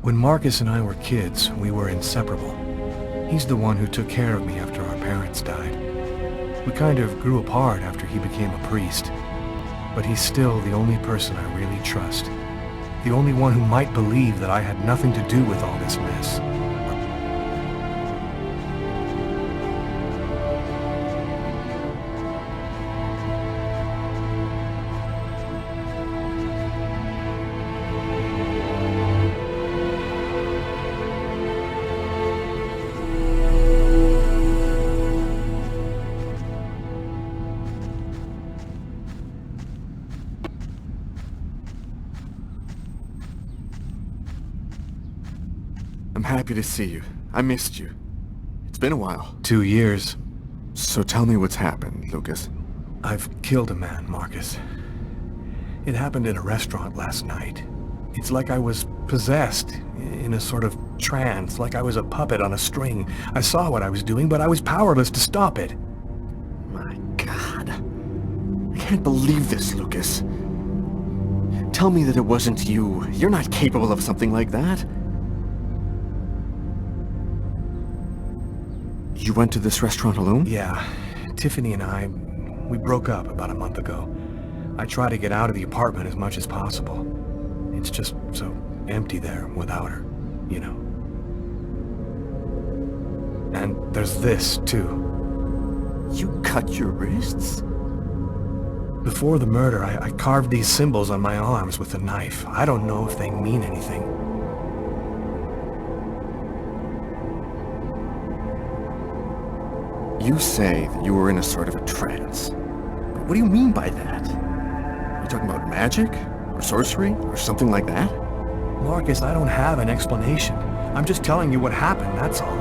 When Marcus and I were kids, we were inseparable. He's the one who took care of me after our parents died. We kind of grew apart after he became a priest. But he's still the only person I really trust. The only one who might believe that I had nothing to do with all this mess. I'm happy to see you. I missed you. It's been a while. 2 years. So tell me what's happened, Lucas. I've killed a man, Marcus. It happened in a restaurant last night. It's like I was possessed, in a sort of trance, like I was a puppet on a string. I saw what I was doing, but I was powerless to stop it. My God. I can't believe this, Lucas. Tell me that it wasn't you. You're not capable of something like that. You went to this restaurant alone? Yeah. Tiffany and I, we broke up about a month ago. I try to get out of the apartment as much as possible. It's just so empty there without her, you know. And there's this, too. You cut your wrists? Before the murder, I carved these symbols on my arms with a knife. I don't know if they mean anything. You say that you were in a sort of a trance. But what do you mean by that? Are you talking about magic? Or sorcery? Or something like that? Marcus, I don't have an explanation. I'm just telling you what happened, that's all.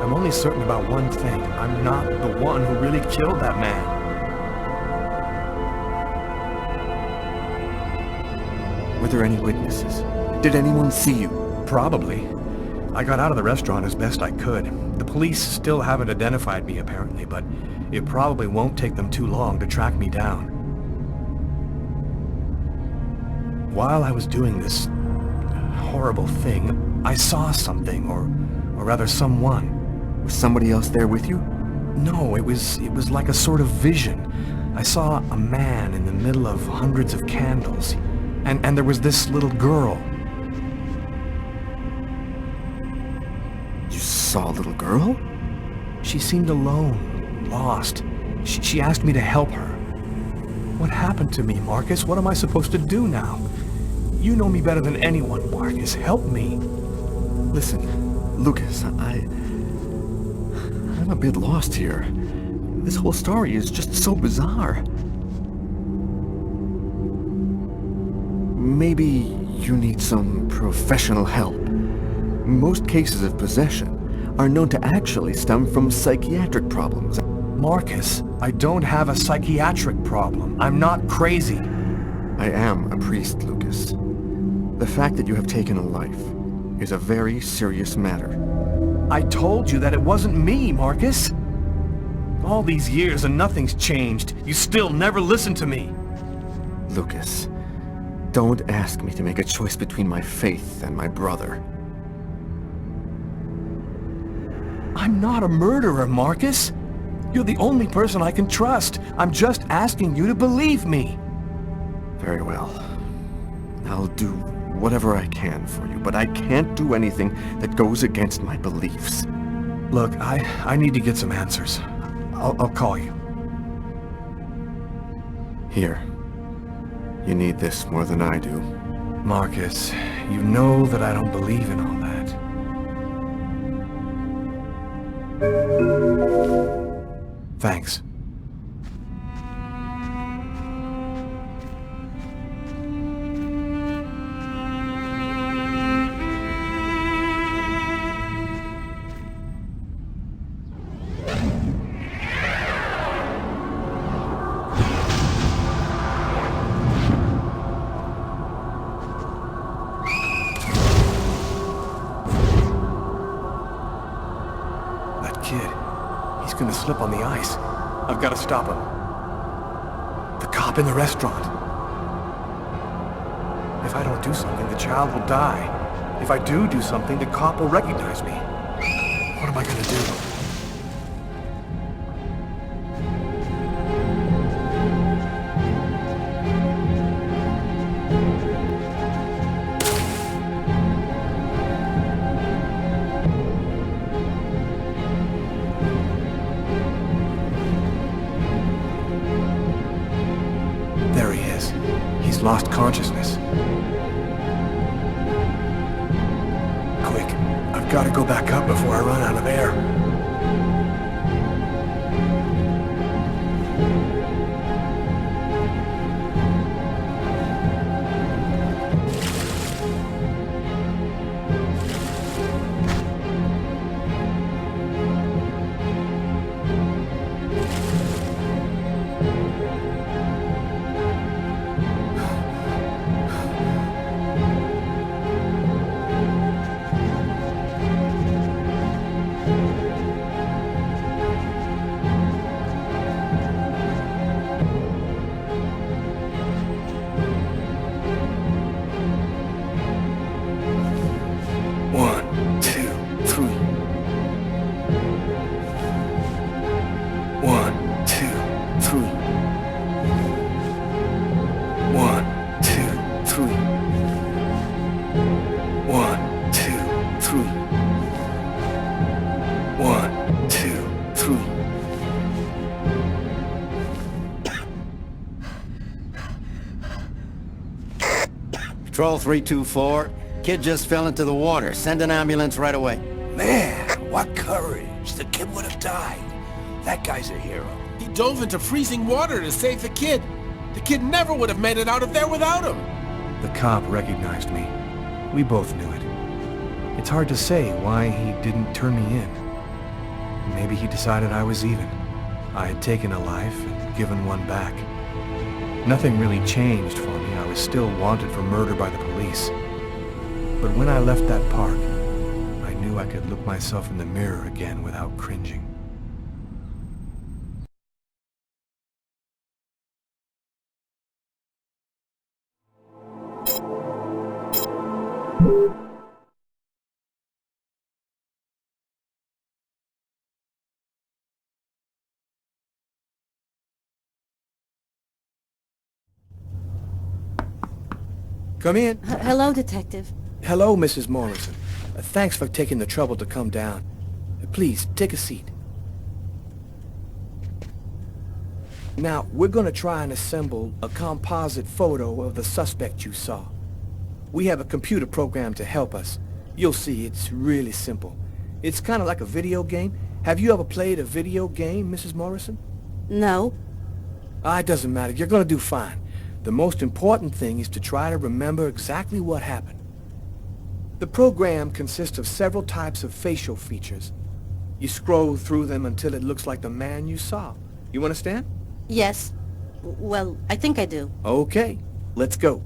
I'm only certain about one thing. I'm not the one who really killed that man. Were there any witnesses? Did anyone see you? Probably. I got out of the restaurant as best I could. The police still haven't identified me, apparently, but it probably won't take them too long to track me down. While I was doing this horrible thing, I saw something, or rather someone. Was somebody else there with you? No, it was like a sort of vision. I saw a man in the middle of hundreds of candles, and there was this little girl. You saw a little girl? She seemed alone, lost. She asked me to help her. What happened to me, Marcus? What am I supposed to do now? You know me better than anyone, Marcus. Help me. Listen, Lucas, I'm a bit lost here. This whole story is just so bizarre. Maybe you need some professional help. Most cases of possession are known to actually stem from psychiatric problems. Marcus, I don't have a psychiatric problem. I'm not crazy. I am a priest, Lucas. The fact that you have taken a life is a very serious matter. I told you that it wasn't me, Marcus. All these years and nothing's changed. You still never listen to me. Lucas, don't ask me to make a choice between my faith and my brother. I'm not a murderer, Marcus. You're the only person I can trust. I'm just asking you to believe me. Very well. I'll do whatever I can for you, but I can't do anything that goes against my beliefs. Look, I need to get some answers. I'll call you. Here. You need this more than I do. Marcus, you know that I don't believe in all that. Thanks. He's gonna slip on the ice. I've got to stop him. The cop in the restaurant. If I don't do something, the child will die. If I do something, the cop will recognize me. What am I gonna do? There he is. He's lost consciousness. Quick, I've got to go back up before I run out of air. Patrol 324. Kid just fell into the water. Send an ambulance right away. Man, what courage. The kid would have died. That guy's a hero. He dove into freezing water to save the kid. The kid never would have made it out of there without him. The cop recognized me. We both knew it. It's hard to say why he didn't turn me in. Maybe he decided I was even. I had taken a life and given one back. Nothing really changed for me. I was still wanted for murder by the police. But when I left that park, I knew I could look myself in the mirror again without cringing. Come in. Hello, Detective. Hello, Mrs. Morrison. Thanks for taking the trouble to come down. Please, take a seat. Now, we're going to try and assemble a composite photo of the suspect you saw. We have a computer program to help us. You'll see, it's really simple. It's kind of like a video game. Have you ever played a video game, Mrs. Morrison? No. It doesn't matter. You're going to do fine. The most important thing is to try to remember exactly what happened. The program consists of several types of facial features. You scroll through them until it looks like the man you saw. You understand? Yes. Well, I think I do. Okay, let's go.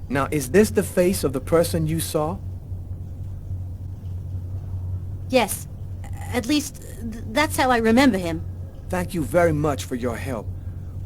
Now, is this the face of the person you saw? Yes. At least, that's how I remember him. Thank you very much for your help.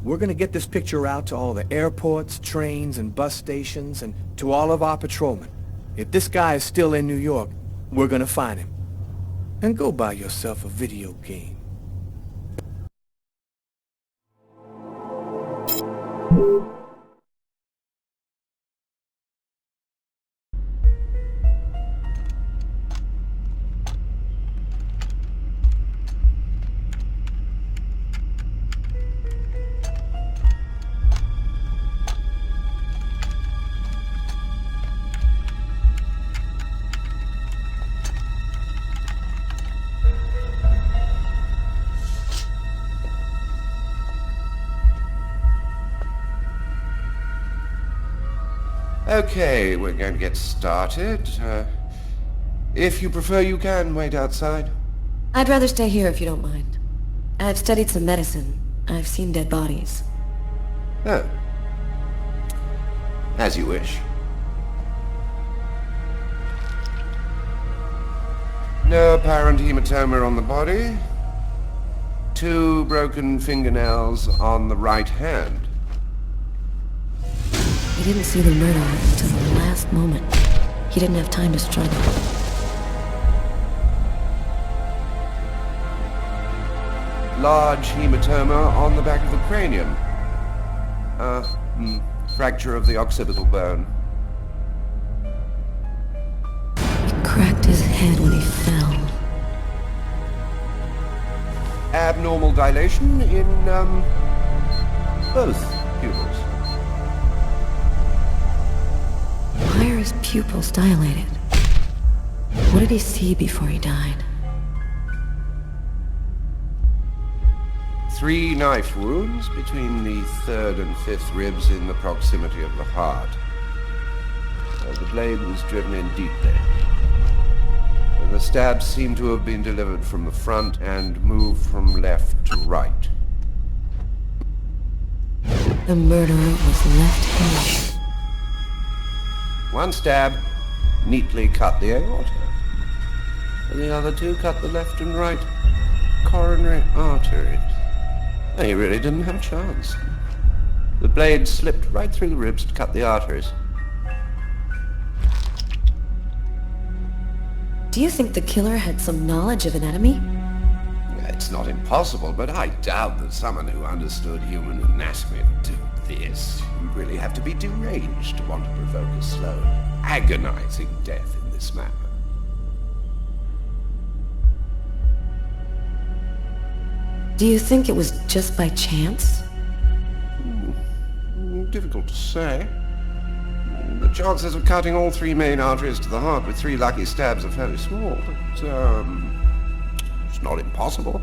We're going to get this picture out to all the airports, trains, and bus stations, and to all of our patrolmen. If this guy is still in New York, we're going to find him. And go buy yourself a video game. Okay, we're going to get started. If you prefer, you can wait outside. I'd rather stay here if you don't mind. I've studied some medicine. I've seen dead bodies. Oh. As you wish. No apparent hematoma on the body. 2 broken fingernails on the right hand. He didn't see the murderer until the last moment. He didn't have time to struggle. Large hematoma on the back of the cranium. Fracture of the occipital bone. He cracked his head when he fell. Abnormal dilation in, both pupils. Why are his pupils dilated? What did he see before he died? 3 knife wounds between the 3rd and 5th ribs in the proximity of the heart. The blade was driven in deeply. The stabs seem to have been delivered from the front and moved from left to right. The murderer was left-handed. 1 stab neatly cut the aorta. And the other 2 cut the left and right coronary arteries. He really didn't have a chance. The blade slipped right through the ribs to cut the arteries. Do you think the killer had some knowledge of anatomy? It's not impossible, but I doubt that someone who understood human anatomy would do this. You'd really have to be deranged to want to provoke a slow, agonizing death in this manner. Do you think it was just by chance? Difficult to say. The chances of cutting all 3 main arteries to the heart with 3 lucky stabs are fairly small, but, it's not impossible.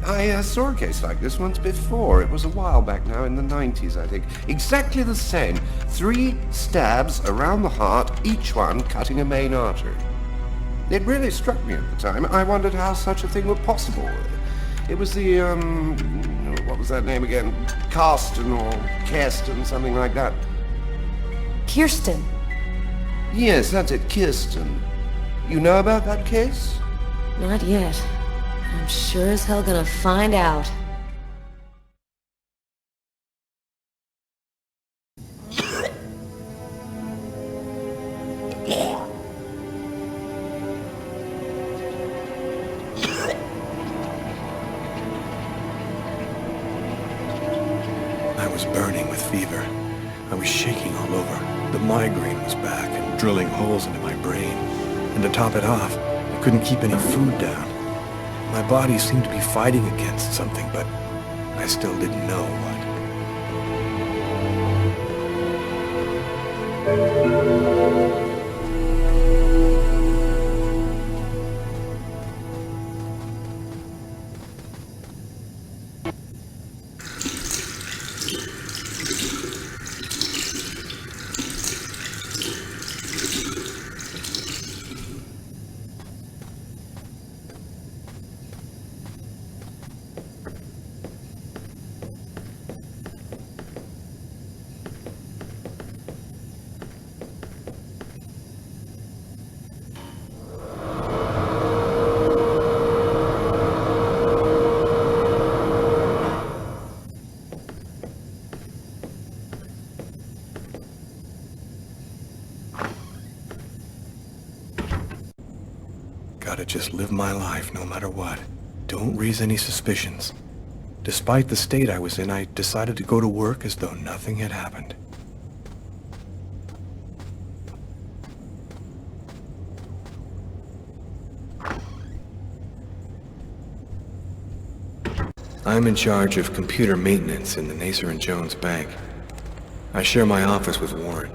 I saw a case like this once before. It was a while back now, in the 90s, I think. Exactly the same. 3 stabs around the heart, each one cutting a main artery. It really struck me at the time. I wondered how such a thing were possible. It was the, what was that name again? Karsten or Kirsten, something like that. Kirsten. Yes, that's it, Kirsten. You know about that case? Not yet. I'm sure as hell gonna find out. I was burning with fever. I was shaking all over. The migraine was back and drilling holes into my brain. And to top it off, I couldn't keep any food down. My body seemed to be fighting against something, but I still didn't know what. Gotta just live my life no matter what. Don't raise any suspicions. Despite the state I was in, I decided to go to work as though nothing had happened. I'm in charge of computer maintenance in the Nacer & Jones Bank. I share my office with Warren.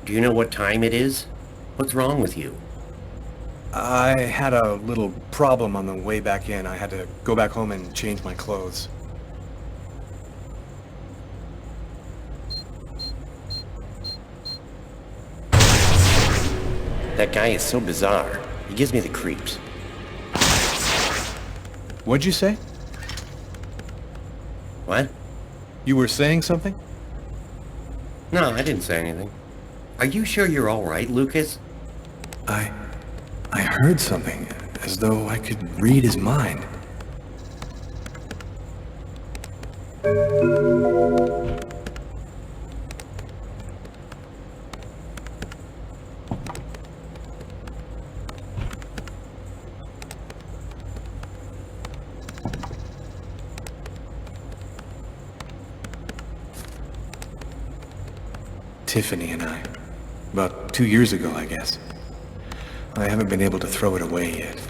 Do you know what time it is? What's wrong with you? I had a little problem on the way back in. I had to go back home and change my clothes. That guy is so bizarre. He gives me the creeps. What'd you say? What? You were saying something? No, I didn't say anything. Are you sure you're all right, Lucas? I heard something, as though I could read his mind. Tiffany and I. About 2 years ago, I guess. I haven't been able to throw it away yet.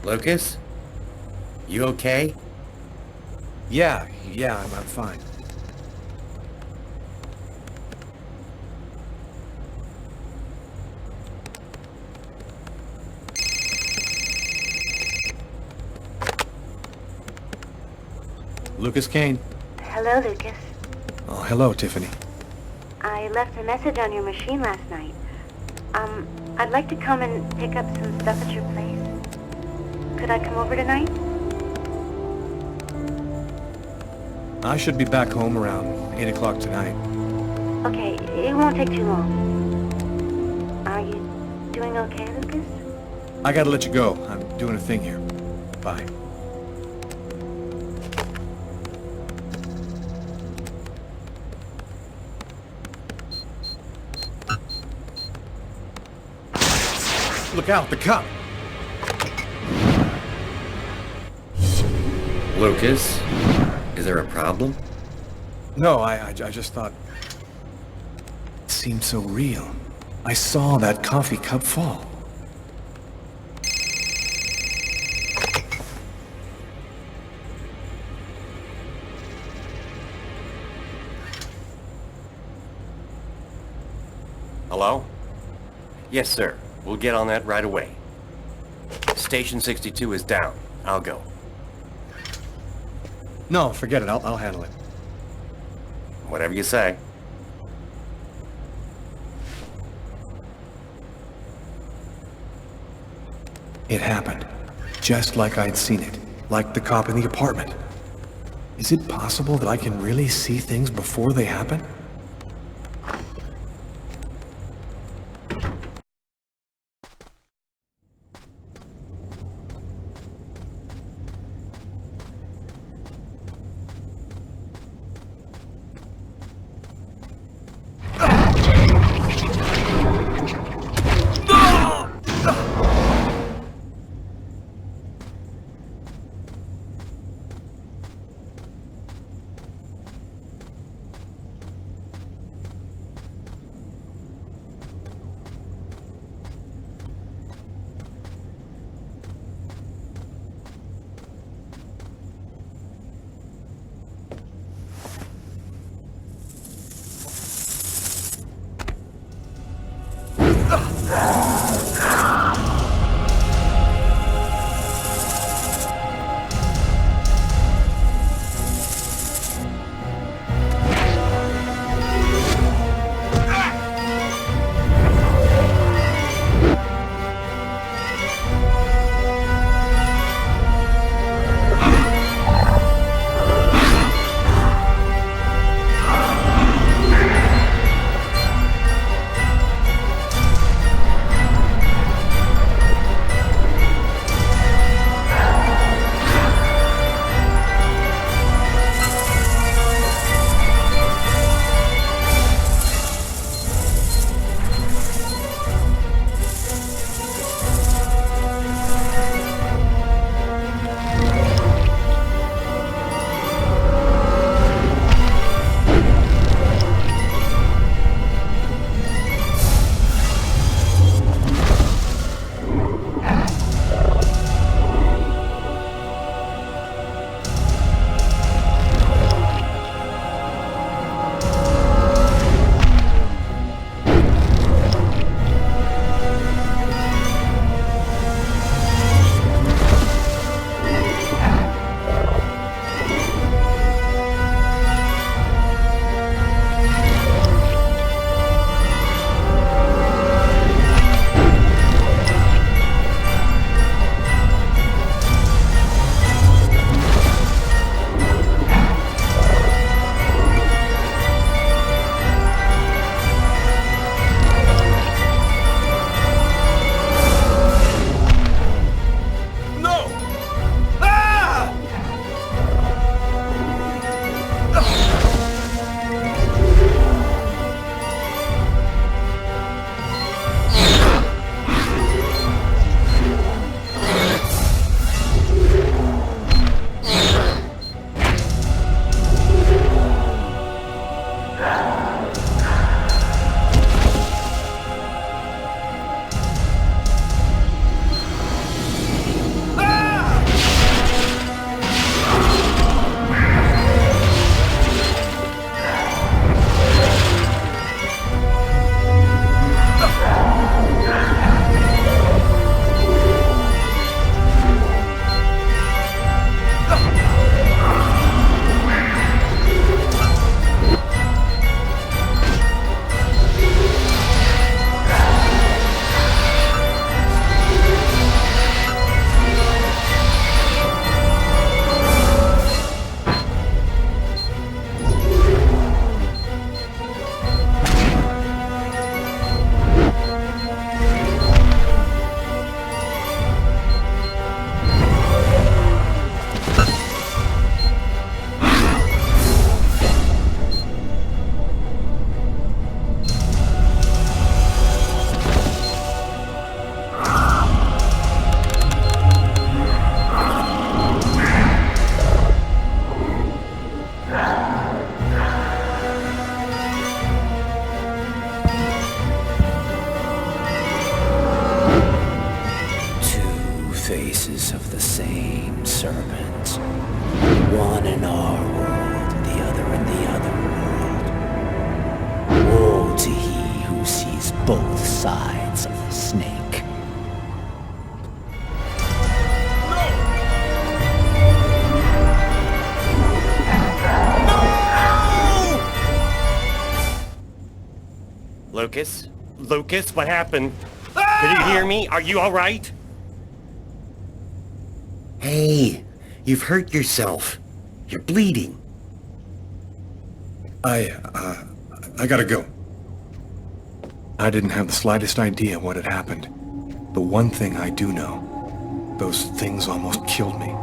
Lucas? You okay? Yeah, I'm fine. Lucas Kane. Hello, Lucas. Oh, hello, Tiffany. I left a message on your machine last night. I'd like to come and pick up some stuff at your place. Could I come over tonight? I should be back home around 8 o'clock tonight. Okay, it won't take too long. Are you doing okay, Lucas? I gotta let you go. I'm doing a thing here. Bye. Look out, the cop! Lucas? Is there a problem? No, I just thought... It seemed so real. I saw that coffee cup fall. Hello? Yes, sir. We'll get on that right away. Station 62 is down. I'll go. No, forget it. I'll handle it. Whatever you say. It happened. Just like I'd seen it. Like the cop in the apartment. Is it possible that I can really see things before they happen? Faces of the same serpent. One in our world, the other in the other world. Woe to he who sees both sides of the snake. Lucas? Lucas, what happened? Can you hear me? Are you alright? Hey, you've hurt yourself. You're bleeding. I gotta go. I didn't have the slightest idea what had happened. The one thing I do know, those things almost killed me.